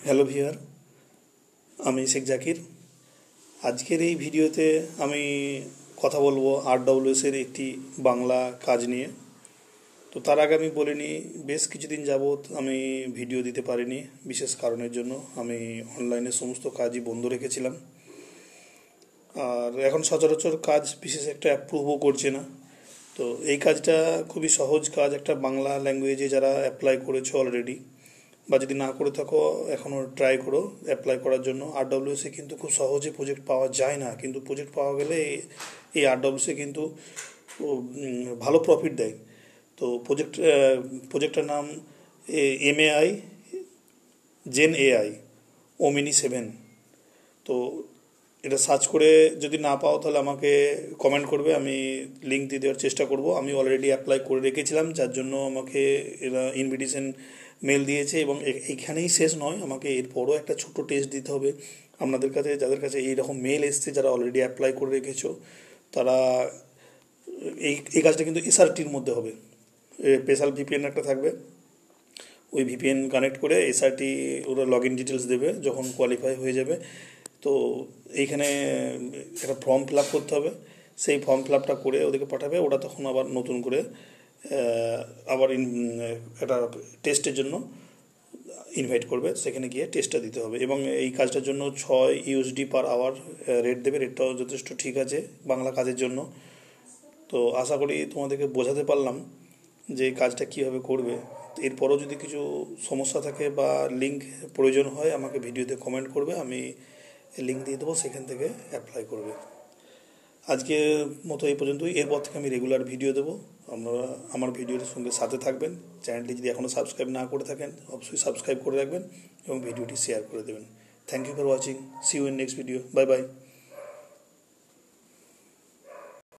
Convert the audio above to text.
Hello viewer, আমি শেখ জাকির। আজকের এই ভিডিওতে আমি কথা বলবো আরডব্লিউএসের একটি বাংলা কাজ নিয়ে। তো তার আগে আমি বলিনি, বেশ কিছুদিন যাবৎ আমি ভিডিও দিতে পারিনি বিশেষ কারণের জন্য। আমি অনলাইনে সমস্ত কাজই বন্ধ রেখেছিলাম, আর এখন সচরাচর কাজ বিশেষ একটা অ্যাপ্রুভও করছে না। তো এই কাজটা খুবই সহজ কাজ, একটা বাংলা ল্যাঙ্গুয়েজে যারা অ্যাপ্লাই করেছো অলরেডি, বা যদি না করে থাকো এখনও ট্রাই করো অ্যাপ্লাই করার জন্য। আরডব্লিউএসে কিন্তু খুব সহজে প্রজেক্ট পাওয়া যায় না, কিন্তু প্রজেক্ট পাওয়া গেলে এই আরডব্লিউএসে কিন্তু ভালো প্রফিট দেয়। তো প্রজেক্টটার নাম এমএআই জেন এআই ওমিনি 7। তো এটা সার্চ করে যদি না পাও তাহলে আমাকে কমেন্ট করবে, আমি লিঙ্ক দিয়ে দেওয়ার চেষ্টা করব। আমি অলরেডি অ্যাপ্লাই করে রেখেছিলাম, যার জন্য আমাকে এরা ইনভিটেশন মেল দিয়েছে। এবং এইখানেই শেষ নয়, আমাকে এরপরও একটা ছোট্ট টেস্ট দিতে হবে। আপনাদের কাছে যাদের কাছে এইরকম মেল এসছে, যারা অলরেডি অ্যাপ্লাই করে রেখেছো, তারা এই কাজটা কিন্তু এসআরটির মধ্যে হবে। স্পেশাল ভিপিএন একটা থাকবে, ওই ভিপিএন কানেক্ট করে এসআরটি ওরা লগ ইন ডিটেলস দেবে যখন কোয়ালিফাই হয়ে যাবে। তো এইখানে একটা ফর্ম ফিল আপ করতে হবে, সেই ফর্ম ফিল আপটা করে ওদেরকে পাঠাবে। ওরা তখন আবার নতুন করে আবার একটা টেস্টের জন্য ইনভাইট করবে, সেখানে গিয়ে টেস্টটা দিতে হবে। এবং এই কাজটার জন্য 6 ইউএসডি পার আওয়ার রেট দেবে। রেটটাও যথেষ্ট ঠিক আছে বাংলা কাজের জন্য। তো আশা করি তোমাদেরকে বোঝাতে পারলাম যে কাজটা কীভাবে করবে। এরপরও যদি কিছু সমস্যা থাকে বা লিঙ্ক প্রয়োজন হয়, আমাকে ভিডিওতে কমেন্ট করবে, আমি লিঙ্ক দিয়ে দেবো, সেখান থেকে অ্যাপ্লাই করবে। আজকে মতো এই পর্যন্তই। এরপর থেকে আমি রেগুলার ভিডিও দেবো, আপনারা আমার ভিডিওর সঙ্গে সাথে থাকবেন। চ্যানেলটি যদি এখনও সাবস্ক্রাইব না করে থাকেন, অবশ্যই সাবস্ক্রাইব করে রাখবেন এবং ভিডিওটি শেয়ার করে দেবেন। Thank you for watching. See you in next video. Bye by.